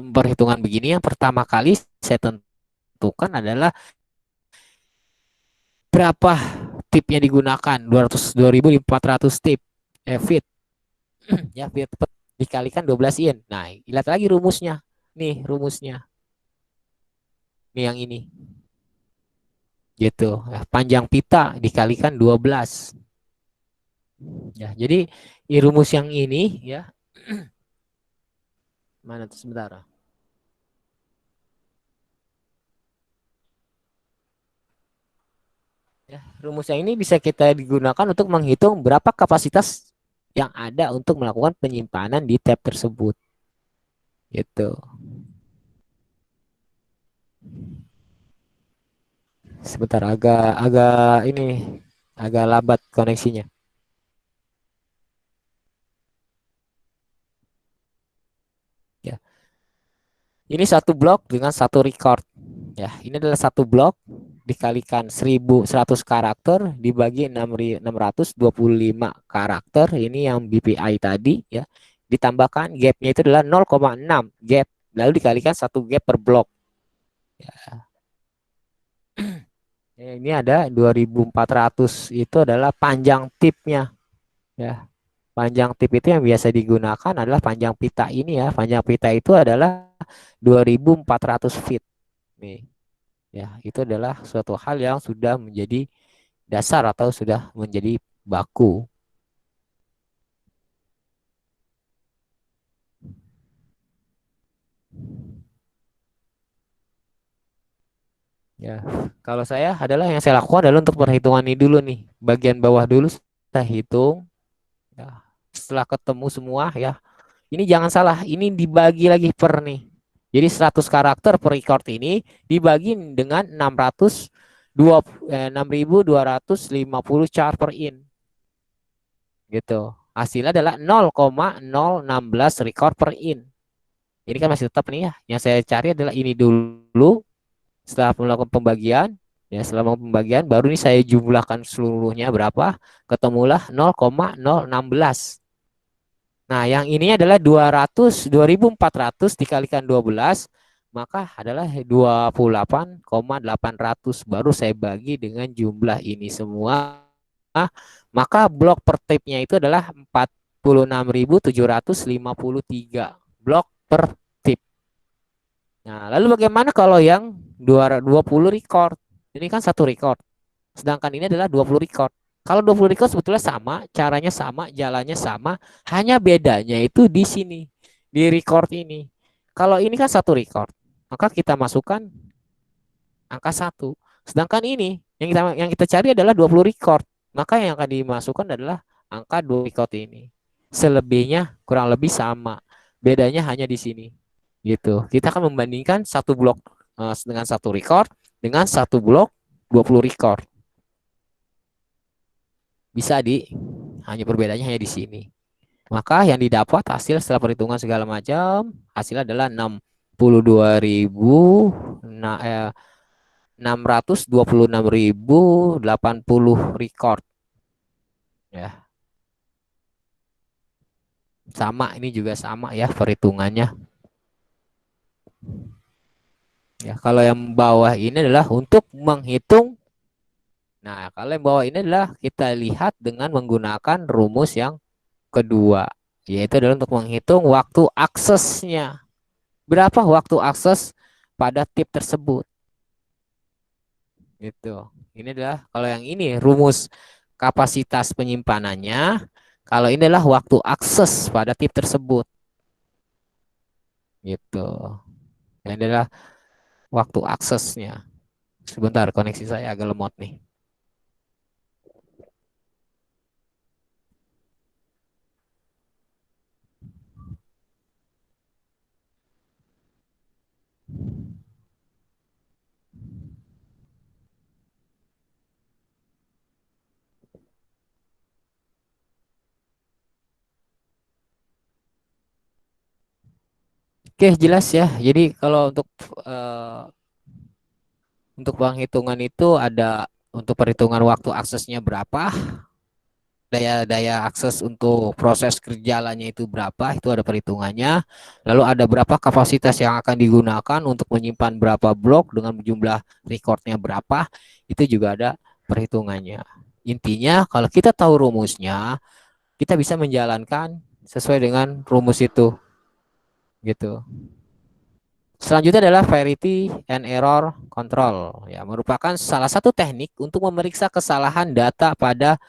[SPEAKER 1] perhitungan begini, yang pertama kali saya tentukan adalah berapa tipnya digunakan, 2400 tip feet. Ya, feet dikalikan 12 in. Nah, lihat lagi rumusnya. Nih rumusnya. Nih yang ini. Gitu. Ya, panjang pita dikalikan 12. Ya, jadi rumus yang ini ya. Mana tuh sebentar. Ya, rumus yang ini bisa kita digunakan untuk menghitung berapa kapasitas yang ada untuk melakukan penyimpanan di tab tersebut. Gitu. Sebentar, agak lambat koneksinya. Ya. Ini satu blok dengan satu record. Ya, ini adalah satu blok dikalikan 1100 karakter dibagi 625 karakter. Ini yang BPI tadi ya. Ditambahkan gapnya itu adalah 0,6 gap. Lalu dikalikan satu gap per blok. Ya. Ini ada 2400 itu adalah panjang tipnya. Ya. Panjang tip itu yang biasa digunakan adalah panjang pita ini ya. Panjang pita itu adalah 2400 feet. Nih. Ya, itu adalah suatu hal yang sudah menjadi dasar atau sudah menjadi baku. Ya, kalau saya adalah yang saya lakukan adalah untuk perhitungan ini dulu nih. Bagian bawah dulu saya hitung. Ya, setelah ketemu semua ya. Ini jangan salah, ini dibagi lagi per nih. Jadi 100 karakter per record ini dibagi dengan 6.250 char per in. Gitu. Hasilnya adalah 0,016 record per in. Ini kan masih tetap nih ya. Yang saya cari adalah ini dulu. Setelah melakukan pembagian, ya setelah melakukan pembagian, baru ini saya jumlahkan seluruhnya berapa. Ketemulah 0,016. Nah, yang ini adalah 2400 dikalikan 12, maka adalah 28,800. Baru saya bagi dengan jumlah ini semua. Maka blok per tipnya itu adalah 46.753 blok per tip. Nah, lalu bagaimana kalau yang 20 record? Ini kan satu record. Sedangkan ini adalah 20 record. Kalau 20 record sebetulnya sama, caranya sama, jalannya sama, hanya bedanya itu di sini, di record ini. Kalau ini kan satu record, maka kita masukkan angka 1. Sedangkan ini yang kita cari adalah 20 record. Maka yang akan dimasukkan adalah angka 2 record ini. Selebihnya kurang lebih sama. Bedanya hanya di sini. Gitu. Kita akan membandingkan satu blok dengan satu record dengan satu blok 20 record. Bisa hanya perbedaannya hanya di sini. Maka yang didapat hasil setelah perhitungan segala macam, hasilnya adalah 626.080 record. Ya. Sama, ini juga sama ya perhitungannya. Ya, kalau yang bawah ini adalah untuk menghitung. Nah, kalau yang bawah ini adalah kita lihat dengan menggunakan rumus yang kedua, yaitu adalah untuk menghitung waktu aksesnya. Berapa waktu akses pada tip tersebut? Gitu. Ini adalah kalau yang ini rumus kapasitas penyimpanannya. Kalau ini adalah waktu akses pada tip tersebut. Gitu. Ini adalah waktu aksesnya. Sebentar, koneksi saya agak lemot nih. Oke, jelas ya. Jadi kalau eh, untuk penghitungan itu ada untuk perhitungan waktu aksesnya berapa, daya akses untuk proses kerjalannya itu berapa, itu ada perhitungannya. Lalu ada berapa kapasitas yang akan digunakan untuk menyimpan berapa blok dengan jumlah recordnya berapa, itu juga ada perhitungannya. Intinya kalau kita tahu rumusnya, kita bisa menjalankan sesuai dengan rumus itu, gitu. Selanjutnya adalah variety and error control, ya, merupakan salah satu teknik untuk memeriksa kesalahan data pada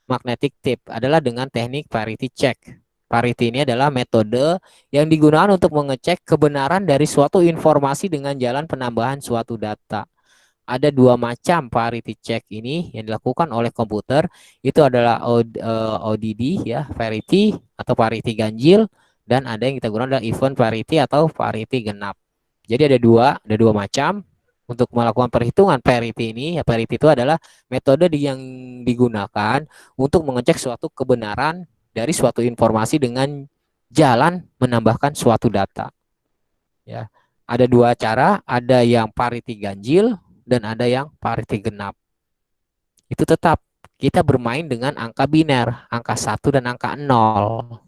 [SPEAKER 1] magnetic tape adalah dengan teknik parity check. Parity ini adalah metode yang digunakan untuk mengecek kebenaran dari suatu informasi dengan jalan penambahan suatu data. Ada dua macam parity check ini yang dilakukan oleh komputer. Itu adalah ODD ya, parity atau parity ganjil, dan ada yang kita gunakan adalah event parity atau parity genap. Jadi ada dua macam untuk melakukan perhitungan parity ini. Ya, parity itu adalah metode yang digunakan untuk mengecek suatu kebenaran dari suatu informasi dengan jalan menambahkan suatu data. Ya, ada dua cara, ada yang parity ganjil dan ada yang parity genap. Itu tetap kita bermain dengan angka biner, angka 1 dan angka 0.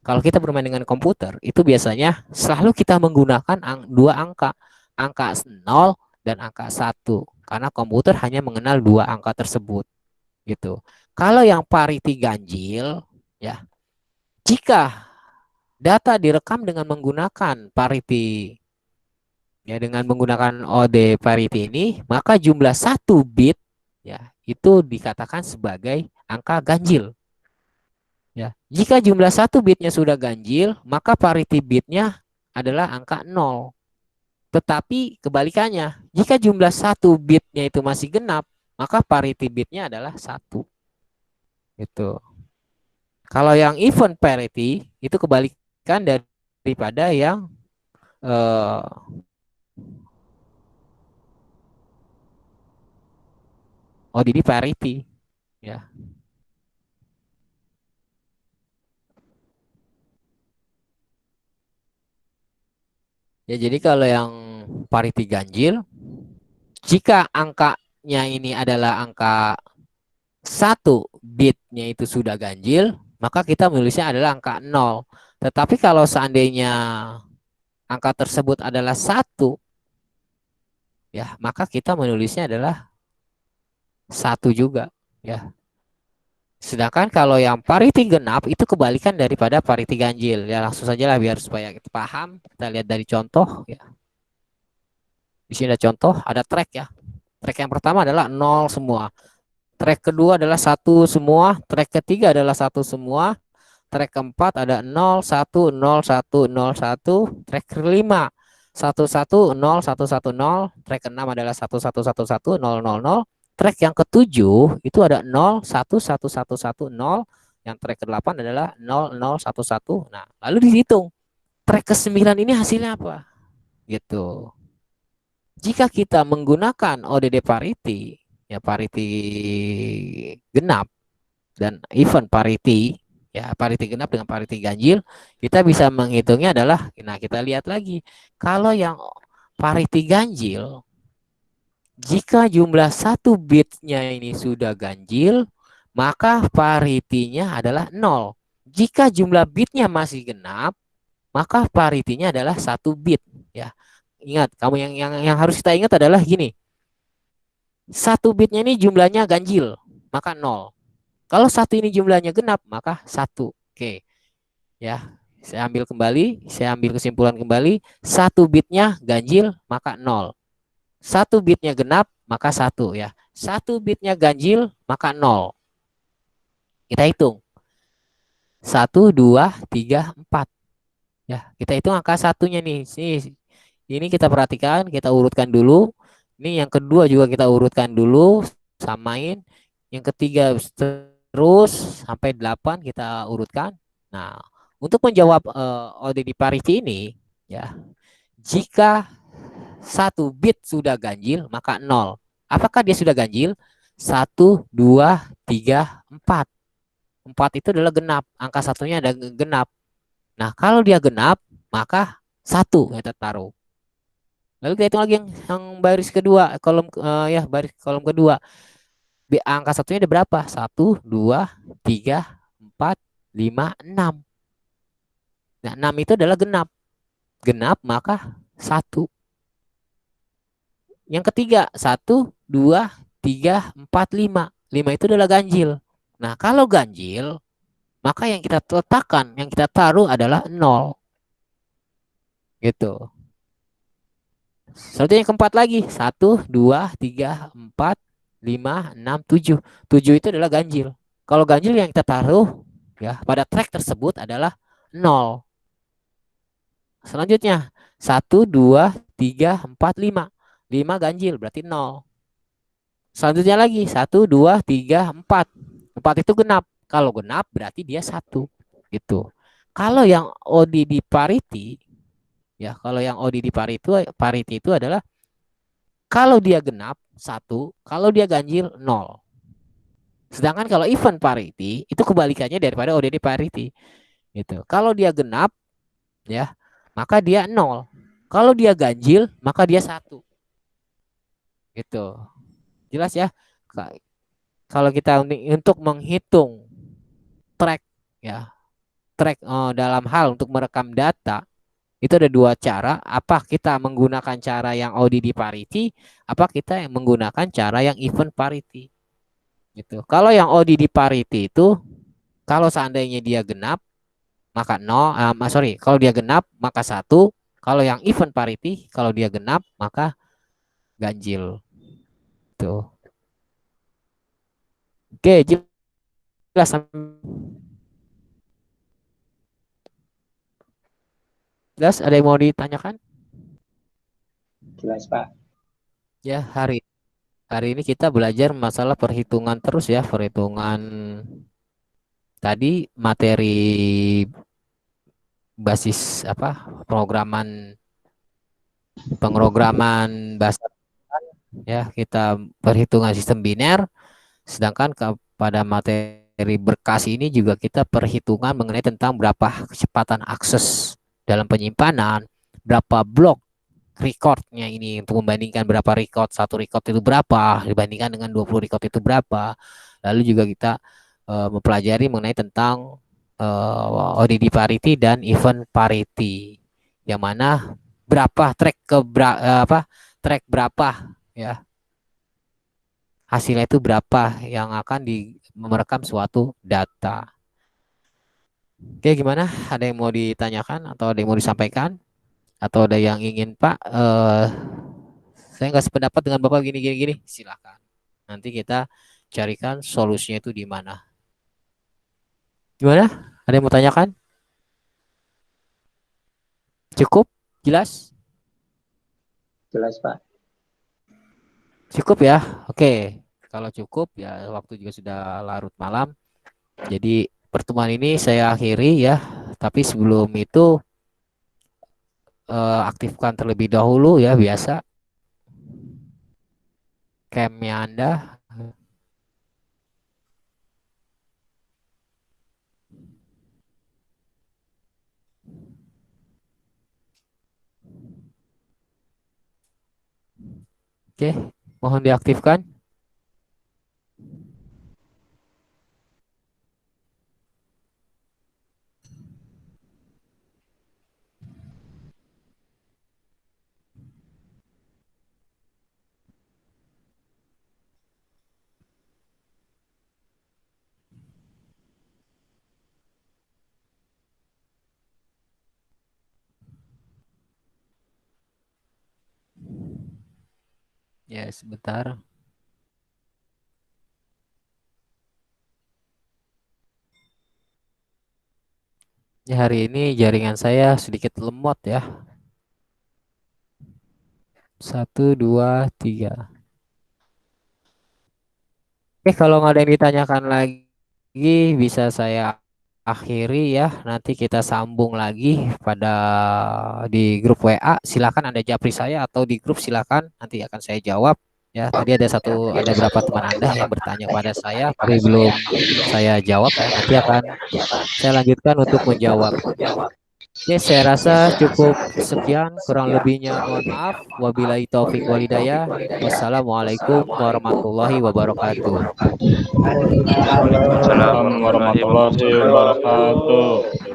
[SPEAKER 1] Kalau kita bermain dengan komputer, itu biasanya selalu kita menggunakan dua angka, angka 0 dan angka 1. Karena komputer hanya mengenal dua angka tersebut. Gitu. Kalau yang parity ganjil, ya, jika data direkam dengan menggunakan parity, ya, dengan menggunakan OD parity ini, maka jumlah 1 bit, ya, itu dikatakan sebagai angka ganjil. Ya, jika jumlah 1 bitnya sudah ganjil, maka parity bitnya adalah angka 0. Tetapi kebalikannya, jika jumlah 1 bitnya itu masih genap, maka parity bitnya adalah 1. Itu. Kalau yang even parity itu kebalikan daripada yang eh, ODD parity. Ya. Ya, jadi kalau yang parity ganjil, jika angkanya ini adalah angka 1 bitnya itu sudah ganjil, maka kita menulisnya adalah angka 0. Tetapi kalau seandainya angka tersebut adalah 1, ya, maka kita menulisnya adalah 1 juga, ya. Sedangkan kalau yang parity genap itu kebalikan daripada parity ganjil. Ya, langsung saja lah biar supaya kita paham. Kita lihat dari contoh, ya. Di sini ada contoh, ada track, ya. Track yang pertama adalah 0 semua. Track kedua adalah 1 semua. Track ketiga adalah 1 semua. Track keempat ada 0, 1, 0, 1, 0, 1. Track kelima 1, 1, 0, 1, 1, 0. Track keenam adalah 1, 1, 1, 1, 0, 0, 0. Track yang ketujuh itu ada 0, 1, 1, 1, 1, 0. Yang track ke-8 adalah 0, 0, 1, 1. Nah, lalu dihitung. Track ke-9 ini hasilnya apa? Gitu. Jika kita menggunakan ODD parity, ya, parity genap dan even parity, ya, parity genap dengan parity ganjil, kita bisa menghitungnya adalah, nah, kita lihat lagi. Kalau yang parity ganjil, jika jumlah 1 bitnya ini sudah ganjil, maka paritinya adalah 0. Jika jumlah bitnya masih genap, maka paritinya adalah 1 bit. Ya, ingat, kamu yang harus kita ingat adalah gini. 1 bitnya ini jumlahnya ganjil, maka 0. Kalau 1 ini jumlahnya genap, maka 1. Oke, ya. Saya ambil kesimpulan kembali. 1 bitnya ganjil, maka 0. 1 bitnya genap, maka 1 ya. 1 bitnya ganjil, maka 0. Kita hitung. 1, 2, 3, 4. Ya, kita hitung angka satunya nih. Ini kita perhatikan, kita urutkan dulu. Ini yang kedua juga kita urutkan dulu, samain. Yang ketiga terus sampai 8 kita urutkan. Nah, untuk menjawab ODD parity ini, ya, jika 1 bit sudah ganjil, maka 0. Apakah dia sudah ganjil? 1, 2, 3, 4. 4 itu adalah genap. Angka satunya ada genap. Nah, kalau dia genap, maka 1 yang kita taruh. Lalu kita hitung lagi yang baris kedua, kolom ya baris kolom kedua. Angka satunya ada berapa? 1, 2, 3, 4, 5, 6. Nah, 6 itu adalah genap. Genap maka 1. Yang ketiga, 1, 2, 3, 4, 5. 5 itu adalah ganjil. Nah, kalau ganjil, maka yang kita letakkan, yang kita taruh adalah 0. Gitu. Selanjutnya yang keempat lagi. 1, 2, 3, 4, 5, 6, 7. 7 itu adalah ganjil. Kalau ganjil yang kita taruh ya pada track tersebut adalah 0. Selanjutnya 1, 2, 3, 4, 5. 5 ganjil berarti 0. Selanjutnya lagi 1, 2, 3, 4. 4 itu genap. Kalau genap berarti dia 1. Gitu. Kalau yang ODD parity ya, kalau yang ODD parity itu adalah kalau dia genap 1, kalau dia ganjil 0. Sedangkan kalau event parity itu kebalikannya daripada ODD parity. Gitu. Kalau dia genap ya, maka dia 0. Kalau dia ganjil, maka dia 1. Gitu. Jelas ya? Kalau kita untuk menghitung track ya, track dalam hal untuk merekam data, itu ada dua cara. Apa kita menggunakan cara yang ODD parity, apa kita yang menggunakan cara yang event parity. Gitu. Kalau yang ODD parity itu kalau seandainya dia genap maka 0, sorry, kalau dia genap maka 1. Kalau yang event parity kalau dia genap maka ganjil. Tuh. Oke, jelas. Jelas, ada yang mau ditanyakan?
[SPEAKER 3] Jelas, Pak.
[SPEAKER 1] Ya, hari ini kita belajar masalah perhitungan terus ya, perhitungan tadi materi basis apa? Pemrograman bahasa ya, kita perhitungan sistem biner, sedangkan pada materi berkas ini juga kita perhitungan mengenai tentang berapa kecepatan akses dalam penyimpanan, berapa blok recordnya ini untuk membandingkan berapa record, satu record itu berapa dibandingkan dengan 20 record itu berapa. Lalu juga kita mempelajari mengenai tentang ODD parity dan event parity, yang mana berapa track track berapa ya, hasilnya itu berapa yang akan merekam suatu data. Oke, gimana? Ada yang mau ditanyakan atau ada yang mau disampaikan atau ada yang ingin Pak saya nggak sependapat dengan Bapak gini gini gini, silakan. Nanti kita carikan solusinya itu di mana. Gimana? Ada yang mau tanyakan? Cukup? Jelas?
[SPEAKER 3] Jelas, Pak.
[SPEAKER 1] Cukup ya? Oke. Kalau cukup ya, waktu juga sudah larut malam. Jadi pertemuan ini saya akhiri ya. Tapi sebelum itu aktifkan terlebih dahulu ya, biasa camnya Anda. Oke, mohon diaktifkan. Ya, sebentar. Ya, hari ini jaringan saya sedikit lemot ya. 1, 2, 3. Kalau nggak ada yang ditanyakan lagi, bisa saya akhiri ya. Nanti kita sambung lagi pada di grup WA. Silakan Anda japri saya atau di grup silakan. Nanti akan saya jawab. Ya, tadi ada berapa teman Anda yang bertanya pada saya, tapi belum saya jawab ya. Nanti akan saya lanjutkan untuk menjawab. Oke, saya rasa cukup sekian. Kurang lebihnya mohon maaf. Wabillahi taufik walhidayah. Wassalamualaikum warahmatullahi wabarakatuh.
[SPEAKER 4] Waalaikumsalam warahmatullahi wabarakatuh.